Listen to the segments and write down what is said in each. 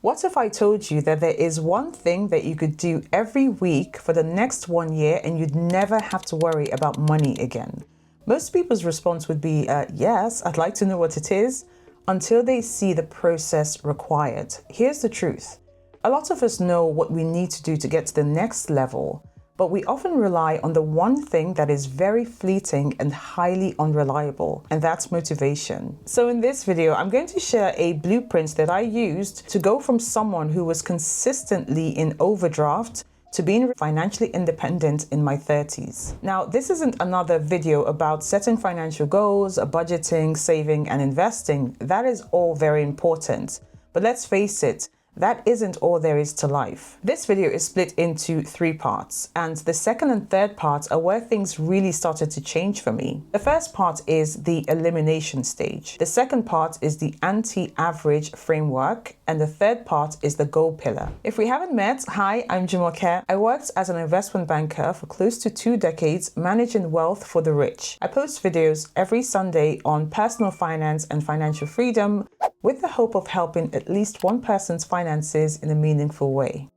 What if I told you that there is one thing that you could do every week for the next 1 year and you'd never have to worry about money again? Most people's response would be, yes, I'd like to know what it is, until they see the process required. Here's the truth. A lot of us know what we need to do to get to the next level, but we often rely on the one thing that is very fleeting and highly unreliable, and that's motivation. So in this video, I'm going to share a blueprint that I used to go from someone who was consistently in overdraft to being financially independent in my 30s. Now, this isn't another video about setting financial goals, budgeting, saving, and investing. That is all very important. But let's face it, that isn't all there is to life. This video is split into 3 parts, and the second and third parts are where things really started to change for me. The first part is the elimination stage. The second part is the anti-average framework, and the third part is the goal pillar. If we haven't met, hi, I'm Jumoke. I worked as an investment banker for close to 2 decades, managing wealth for the rich. I post videos every Sunday on personal finance and financial freedom, with the hope of helping at least one person's finances in a meaningful way.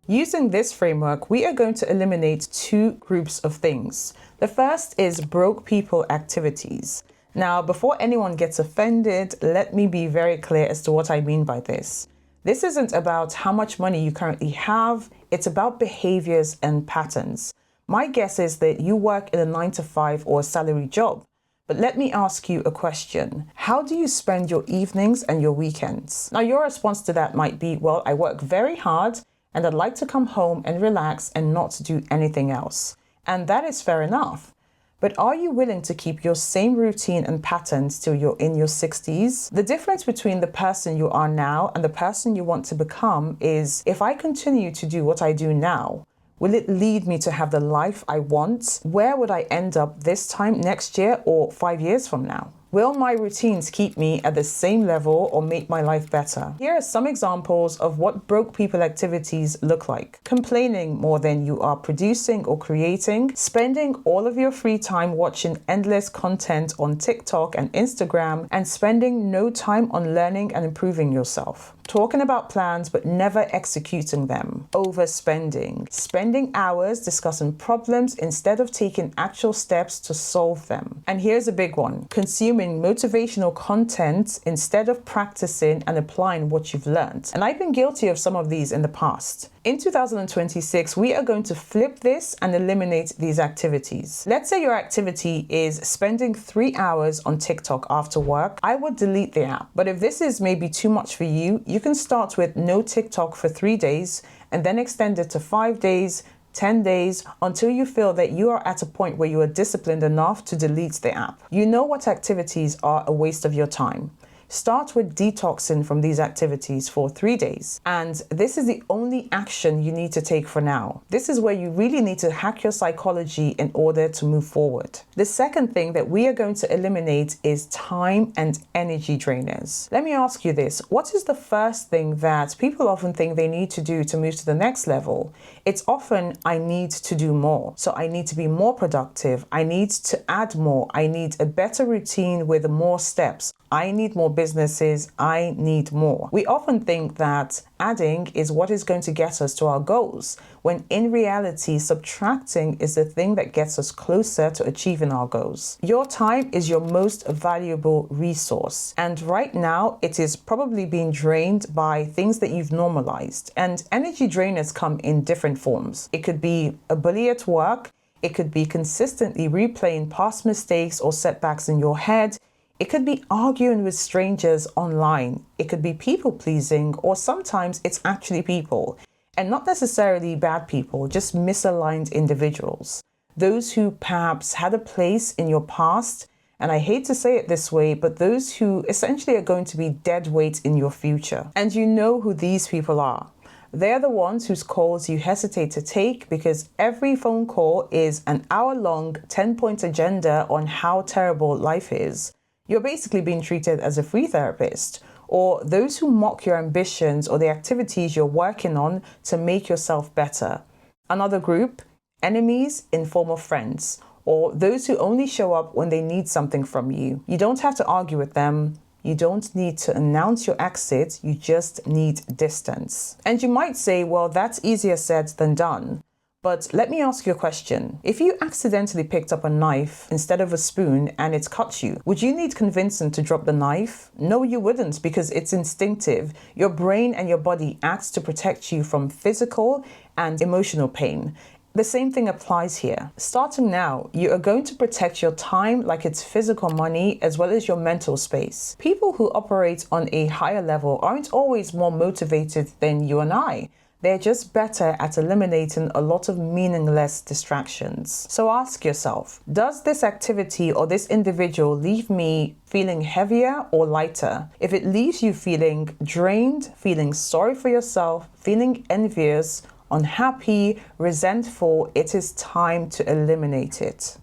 Using this framework, we are going to eliminate 2 groups of things. The first is broke people activities. Now, before anyone gets offended, let me be very clear as to what I mean by this. This isn't about how much money you currently have, it's about behaviors and patterns. My guess is that you work in a 9-to-5 or a salary job. But let me ask you a question. How do you spend your evenings and your weekends? Now, your response to that might be, well, I work very hard and I'd like to come home and relax and not do anything else. And that is fair enough. But are you willing to keep your same routine and patterns till you're in your 60s? The difference between the person you are now and the person you want to become is, if I continue to do what I do now, will it lead me to have the life I want? Where would I end up this time next year or 5 years from now? Will my routines keep me at the same level or make my life better? Here are some examples of what broke people activities look like. Complaining more than you are producing or creating, spending all of your free time watching endless content on TikTok and Instagram, and spending no time on learning and improving yourself. Talking about plans but never executing them. Overspending. Spending hours discussing problems instead of taking actual steps to solve them. And here's a big one. Consuming motivational content instead of practicing and applying what you've learned. And I've been guilty of some of these in the past. In 2026, we are going to flip this and eliminate these activities. Let's say your activity is spending 3 hours on TikTok after work. I would delete the app. But if this is maybe too much for you, you can start with no TikTok for 3 days and then extend it to 5 days, 10 days, until you feel that you are at a point where you are disciplined enough to delete the app. You know what activities are a waste of your time. Start with detoxing from these activities for 3 days. And this is the only action you need to take for now. This is where you really need to hack your psychology in order to move forward. The second thing that we are going to eliminate is time and energy drainers. Let me ask you this. What is the first thing that people often think they need to do to move to the next level? It's often, I need to do more. So I need to be more productive. I need to add more. I need a better routine with more steps. I need more businesses. I need more. We often think that adding is what is going to get us to our goals, when in reality, subtracting is the thing that gets us closer to achieving our goals. Your time is your most valuable resource. And right now, it is probably being drained by things that you've normalized. And energy drainers come in different forms. It could be a bully at work. It could be consistently replaying past mistakes or setbacks in your head. It could be arguing with strangers online. It could be people pleasing, or sometimes it's actually people, and not necessarily bad people, just misaligned individuals. Those who perhaps had a place in your past, and I hate to say it this way, but those who essentially are going to be dead weight in your future. And you know who these people are. They're the ones whose calls you hesitate to take because every phone call is an hour-long 10-point agenda on how terrible life is. You're basically being treated as a free therapist, or those who mock your ambitions or the activities you're working on to make yourself better. Another group, enemies in form of friends, or those who only show up when they need something from you. You don't have to argue with them. You don't need to announce your exit, you just need distance. And you might say, well, that's easier said than done. But let me ask you a question. If you accidentally picked up a knife instead of a spoon and it cut you, would you need convincing to drop the knife? No, you wouldn't, because it's instinctive. Your brain and your body acts to protect you from physical and emotional pain. The same thing applies here. Starting now, you are going to protect your time like it's physical money, as well as your mental space. People who operate on a higher level aren't always more motivated than you and I. They're just better at eliminating a lot of meaningless distractions. So ask yourself, does this activity or this individual leave me feeling heavier or lighter? If it leaves you feeling drained, feeling sorry for yourself, feeling envious, unhappy, resentful, it is time to eliminate it.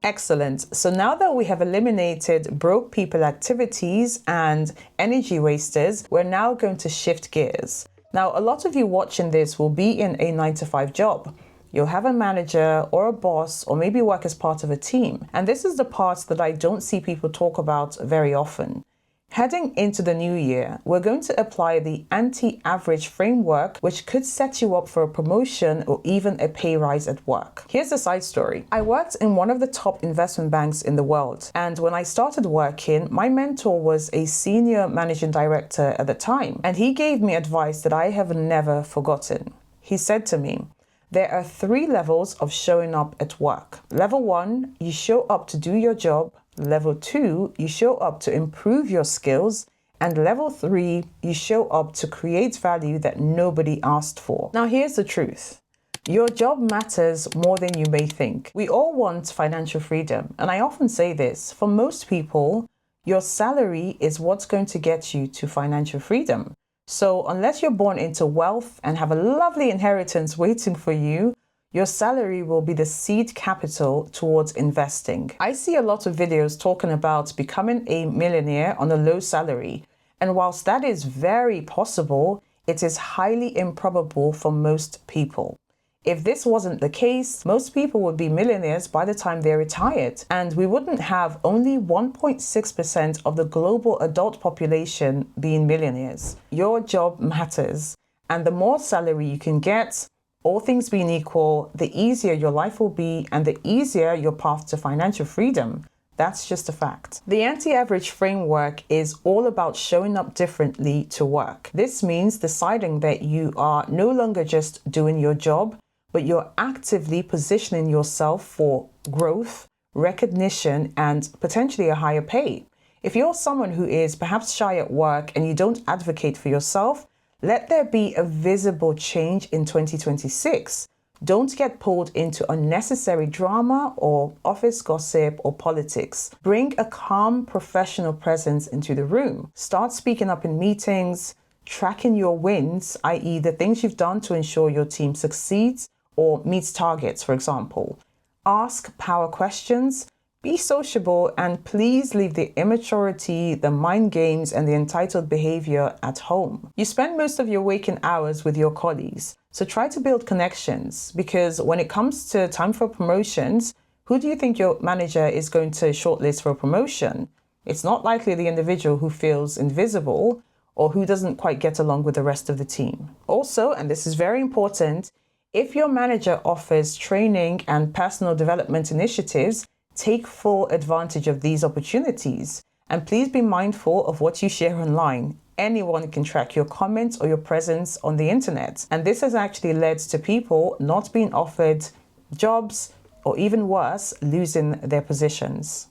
Excellent. So now that we have eliminated broke people activities and energy wasters, we're now going to shift gears. Now, a lot of you watching this will be in a 9-to-5 job. You'll have a manager or a boss, or maybe work as part of a team. And this is the part that I don't see people talk about very often. Heading into the new year, we're going to apply the anti-average framework, which could set you up for a promotion or even a pay rise at work. Here's a side story. I worked in one of the top investment banks in the world. And when I started working, my mentor was a senior managing director at the time. And he gave me advice that I have never forgotten. He said to me, there are 3 levels of showing up at work. Level 1, you show up to do your job. Level 2, you show up to improve your skills. And level 3, you show up to create value that nobody asked for. Now, here's the truth. Your job matters more than you may think. We all want financial freedom. And I often say this, for most people, your salary is what's going to get you to financial freedom. So unless you're born into wealth and have a lovely inheritance waiting for you, your salary will be the seed capital towards investing. I see a lot of videos talking about becoming a millionaire on a low salary. And whilst that is very possible, it is highly improbable for most people. If this wasn't the case, most people would be millionaires by the time they're retired, and we wouldn't have only 1.6% of the global adult population being millionaires. Your job matters, and the more salary you can get, all things being equal, the easier your life will be and the easier your path to financial freedom. That's just a fact. The anti-average framework is all about showing up differently to work. This means deciding that you are no longer just doing your job, but you're actively positioning yourself for growth, recognition, and potentially a higher pay. If you're someone who is perhaps shy at work and you don't advocate for yourself, let there be a visible change in 2026. Don't get pulled into unnecessary drama or office gossip or politics. Bring a calm, professional presence into the room. Start speaking up in meetings, tracking your wins, i.e. the things you've done to ensure your team succeeds or meets targets, for example. Ask power questions. Be sociable, and please leave the immaturity, the mind games, and the entitled behavior at home. You spend most of your waking hours with your colleagues, so try to build connections, because when it comes to time for promotions, who do you think your manager is going to shortlist for a promotion? It's not likely the individual who feels invisible or who doesn't quite get along with the rest of the team. Also, and this is very important, if your manager offers training and personal development initiatives, take full advantage of these opportunities. And please be mindful of what you share online. Anyone can track your comments or your presence on the internet. And this has actually led to people not being offered jobs, or even worse, losing their positions.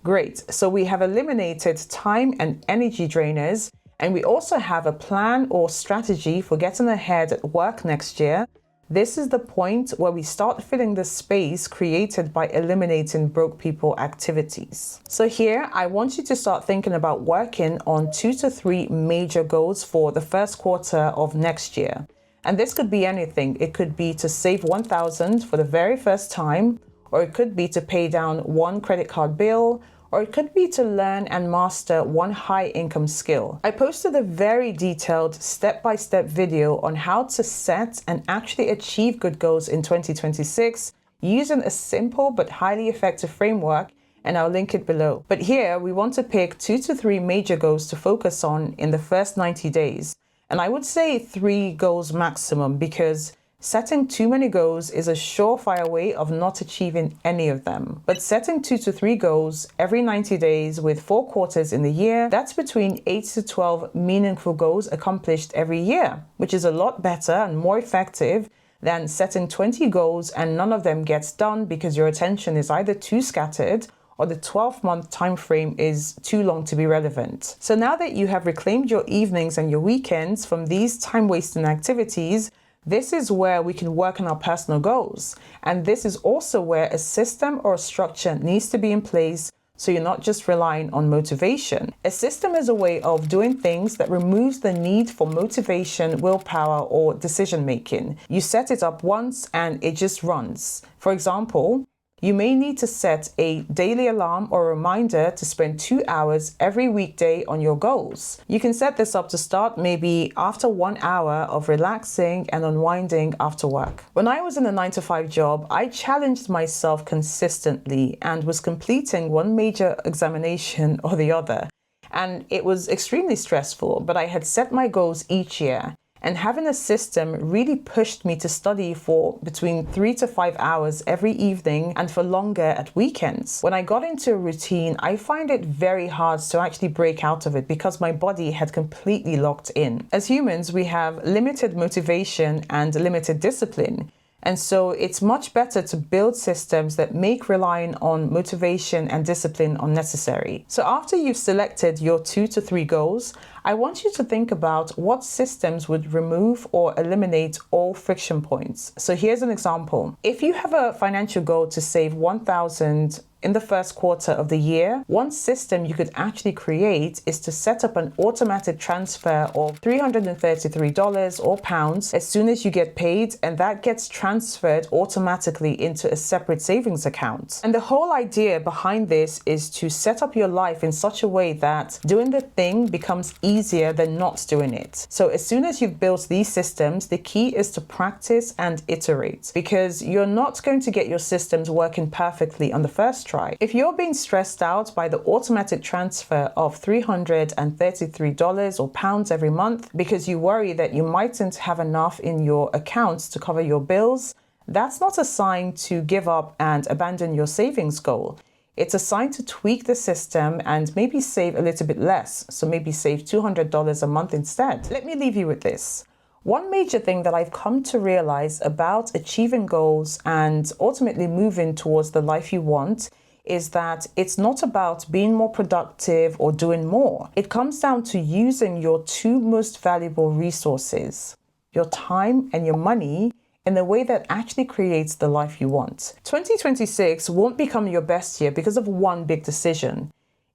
Great. So we have eliminated time and energy drainers, and we also have a plan or strategy for getting ahead at work next year. This is the point where we start filling the space created by eliminating broke people activities. So here, I want you to start thinking about working on 2 to 3 major goals for the first quarter of next year. And this could be anything. It could be to save 1,000 for the very first time, or it could be to pay down 1 credit card bill, or it could be to learn and master 1 high income skill. I posted a very detailed step-by-step video on how to set and actually achieve good goals in 2026 using a simple but highly effective framework, and I'll link it below. But here we want to pick 2 to 3 major goals to focus on in the first 90 days. And I would say 3 goals maximum, because setting too many goals is a surefire way of not achieving any of them. But setting 2 to 3 goals every 90 days with 4 quarters in the year, that's between 8 to 12 meaningful goals accomplished every year, which is a lot better and more effective than setting 20 goals and none of them gets done because your attention is either too scattered or the 12-month time frame is too long to be relevant. So now that you have reclaimed your evenings and your weekends from these time-wasting activities, this is where we can work on our personal goals. And this is also where a system or a structure needs to be in place, so you're not just relying on motivation. A system is a way of doing things that removes the need for motivation, willpower, or decision making. You set it up once and it just runs. For example, you may need to set a daily alarm or reminder to spend 2 hours every weekday on your goals. You can set this up to start maybe after 1 hour of relaxing and unwinding after work. When I was in a 9-to-5 job, I challenged myself consistently and was completing one major examination or the other. And it was extremely stressful, but I had set my goals each year. And having a system really pushed me to study for between 3 to 5 hours every evening and for longer at weekends. When I got into a routine, I find it very hard to actually break out of it because my body had completely locked in. As humans, we have limited motivation and limited discipline. And so it's much better to build systems that make relying on motivation and discipline unnecessary. So after you've selected your 2 to 3 goals, I want you to think about what systems would remove or eliminate all friction points. So here's an example. If you have a financial goal to save $1,000 in the first quarter of the year, one system you could actually create is to set up an automatic transfer of $333 or pounds as soon as you get paid, and that gets transferred automatically into a separate savings account. And the whole idea behind this is to set up your life in such a way that doing the thing becomes easier than not doing it. So as soon as you've built these systems, the key is to practice and iterate, because you're not going to get your systems working perfectly on the first try. If you're being stressed out by the automatic transfer of $333 or pounds every month because you worry that you mightn't have enough in your accounts to cover your bills, that's not a sign to give up and abandon your savings goal. It's a sign to tweak the system and maybe save a little bit less. So maybe save $200 a month instead. Let me leave you with this. One major thing that I've come to realize about achieving goals and ultimately moving towards the life you want is that it's not about being more productive or doing more. It comes down to using your 2 most valuable resources, your time and your money, in a way that actually creates the life you want. 2026 won't become your best year because of one big decision.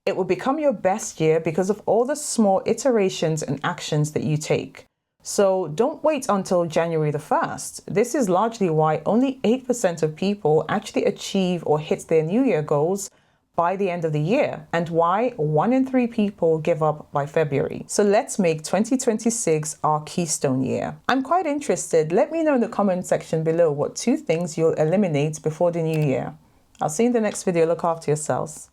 It will become your best year because of all the small iterations and actions that you take. So don't wait until January the 1st. This is largely why only 8% of people actually achieve or hit their New Year goals by the end of the year, and why 1 in 3 people give up by February. So let's make 2026 our keystone year. I'm quite interested. Let me know in the comment section below what 2 things you'll eliminate before the new year. I'll see you in the next video. Look after yourselves.